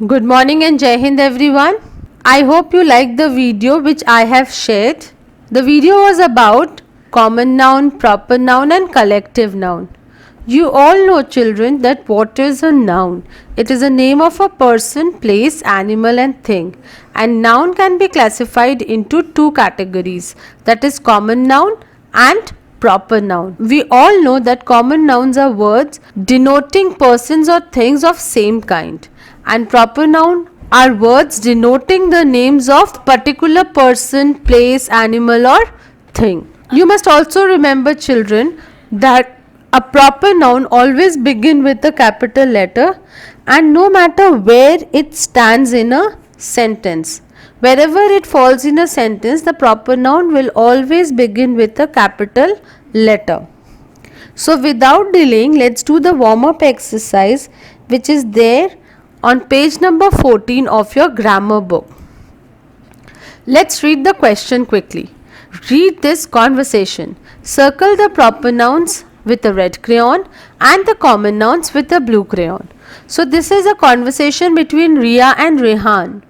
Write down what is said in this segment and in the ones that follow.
Good morning and Jai Hind everyone. I hope you liked the video which I have shared. The video was about common noun, proper noun and collective noun. You all know, children, that what is a noun? It is a name of a person, place, animal and thing. And noun can be classified into two categories, that is common noun and proper noun. We all know that common nouns are words denoting persons or things of same kind, and proper noun are words denoting the names of particular person, place, animal or thing. You must also remember, children, that a proper noun always begin with a capital letter, and no matter where it stands in a sentence, wherever it falls in a sentence, the proper noun will always begin with a capital letter. So without delaying, let's do the warm-up exercise which is there on page number 14 of your grammar book. Let's read the question quickly. Read this conversation. Circle the proper nouns with a red crayon and the common nouns with a blue crayon. So this is a conversation between Ria and Rehan.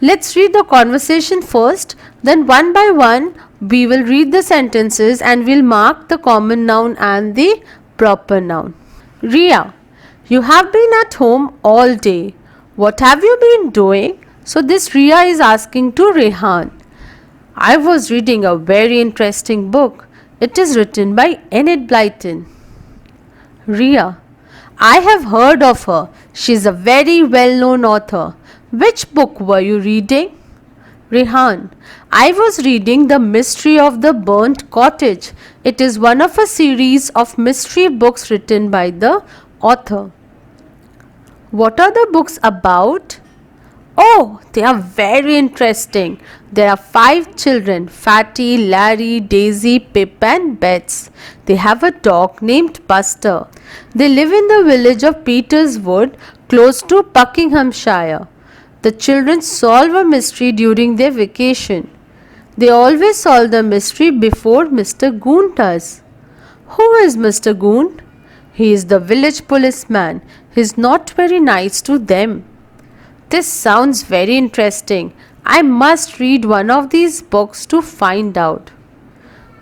Let's read the conversation first, then one by one we will read the sentences and we'll mark the common noun and the proper noun. Ria: you have been at home all day. What have you been doing? So this Ria is asking to Rehan. I was reading a very interesting book. It is written by Enid Blyton. Ria: I have heard of her. She is a very well-known author. Which book were you reading? Rehan: I was reading The Mystery of the Burnt Cottage. It is one of a series of mystery books written by the author. What are the books about? Oh, they are very interesting. There are 5 children: Fatty, Larry, Daisy, Pip and Bets. They have a dog named Buster. They live in the village of Peterswood, close to Buckinghamshire. The children solve a mystery during their vacation. They always solve the mystery before Mr. Goon does. Who is Mr. Goon? He is the village policeman. He is not very nice to them. This sounds very interesting. I must read one of these books to find out.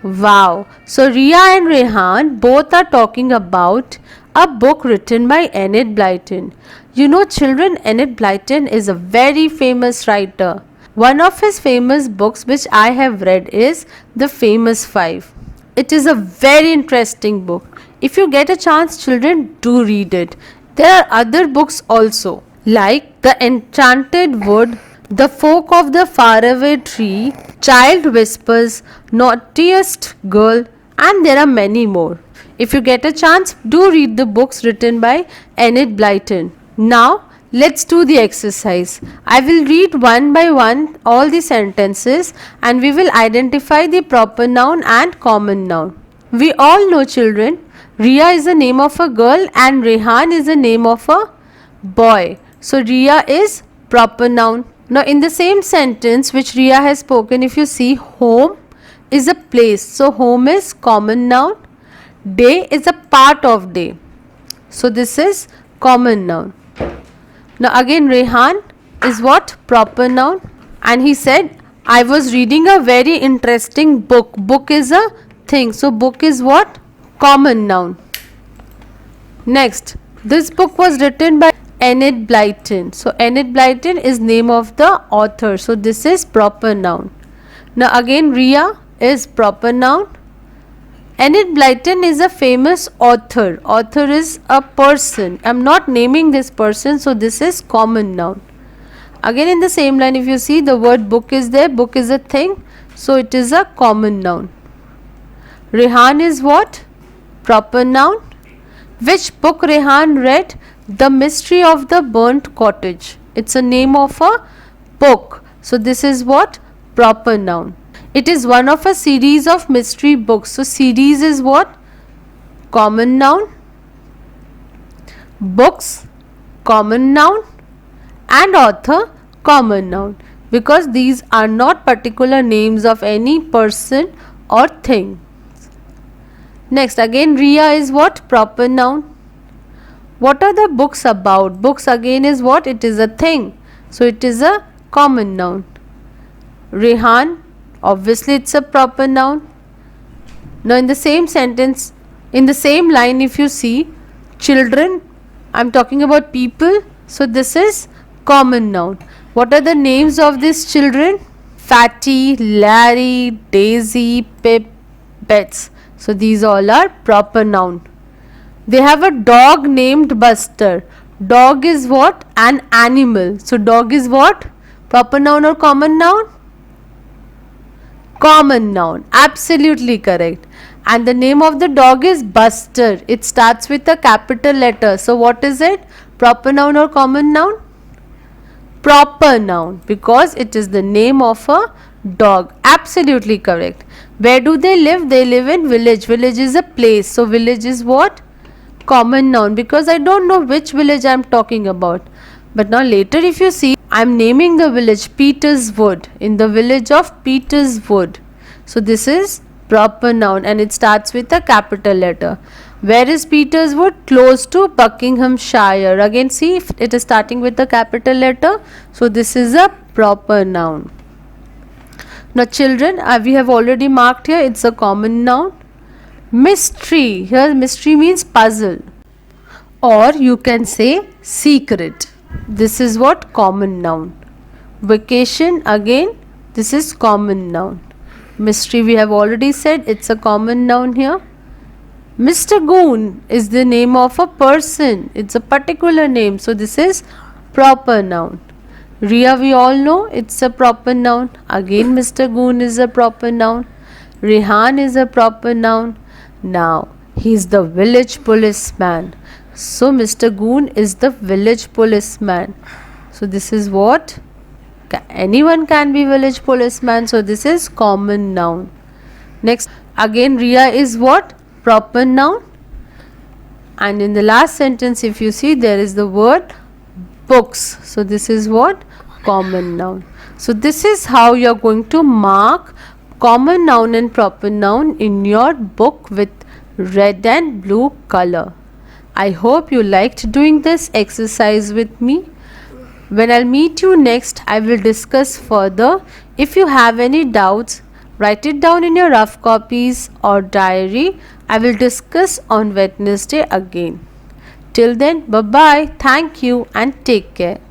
Wow! So Ria and Rehan both are talking about a book written by Enid Blyton. You know, children, Enid Blyton is a very famous writer. One of his famous books which I have read is The Famous Five. It is a very interesting book. If you get a chance, children, do read it. There are other books also, like The Enchanted Wood, The Folk of the Faraway Tree, Child Whispers, Naughtiest Girl, and there are many more. If you get a chance, do read the books written by Enid Blyton. Now, let's do the exercise. I will read one by one all the sentences and we will identify the proper noun and common noun. We all know, children, Ria is the name of a girl and Rehan is the name of a boy. So Ria is proper noun. Now in the same sentence which Ria has spoken, if you see, home is a place. So home is common noun. Day is a part of day. So this is common noun. Now again Rehan is what? Proper noun. And he said, I was reading a very interesting book. Book is a thing. So book is what? Common noun. Next, this book was written by Enid Blyton. So Enid Blyton is name of the author. So this is proper noun. Now again Ria is proper noun. Enid Blyton is a famous author. Author is a person. I am not naming this person, so this is common noun. Again in the same line, if you see, the word book is there. Book is a thing, so it is a common noun. Rehan is what? Proper noun. Which book Rehan read? The Mystery of the Burnt Cottage. It's a name of a book. So this is what? Proper noun. It is one of a series of mystery books. So series is what? Common noun. Books, common noun, and author, common noun, because these are not particular names of any person or thing. Next, again Ria is what? Proper noun. What are the books about? Books again is what? It is a thing. So it is a common noun. Rehan, obviously it's a proper noun. Now in the same sentence, in the same line, if you see children, I'm talking about people. So this is common noun. What are the names of these children? Fatty, Larry, Daisy, Pip, Bets. So these all are proper noun. They have a dog named Buster. Dog is what? An animal. So dog is what? Proper noun or common noun? Common noun. Absolutely correct. And the name of the dog is Buster. It starts with a capital letter. So what is it? Proper noun or common noun? Proper noun, because it is the name of a dog. Absolutely correct. Where do they live? They live in village. Village is a place. So village is what? Common noun, because I don't know which village I am talking about. But now later if you see, I am naming the village Peterswood, in the village of Peterswood. So this is proper noun and it starts with a capital letter. Where is Peterswood? Close to Buckinghamshire. Again see, it is starting with a capital letter. So this is a proper noun. Now children, we have already marked here, it's a common noun. Mystery, here mystery means puzzle, or you can say secret. This is what? Common noun. Vacation, again this is common noun. Mystery we have already said, it's a common noun here. Mr. Goon is the name of a person, it's a particular name, so this is proper noun. Ria we all know, it's a proper noun. Again Mr. Goon is a proper noun. Rehan is a proper noun. Now he is the village policeman. So Mr. Goon is the village policeman. So this is what? Anyone can be village policeman. So this is common noun. Next, again Ria is what? Proper noun. And in the last sentence if you see, there is the word books. So this is what? Common noun. So this is how you are going to mark common noun and proper noun in your book with red and blue color. I hope you liked doing this exercise with me. When I'll meet you next, I will discuss further. If you have any doubts, write it down in your rough copies or diary. I will discuss on Wednesday again. Till then, bye-bye. Thank you and take care.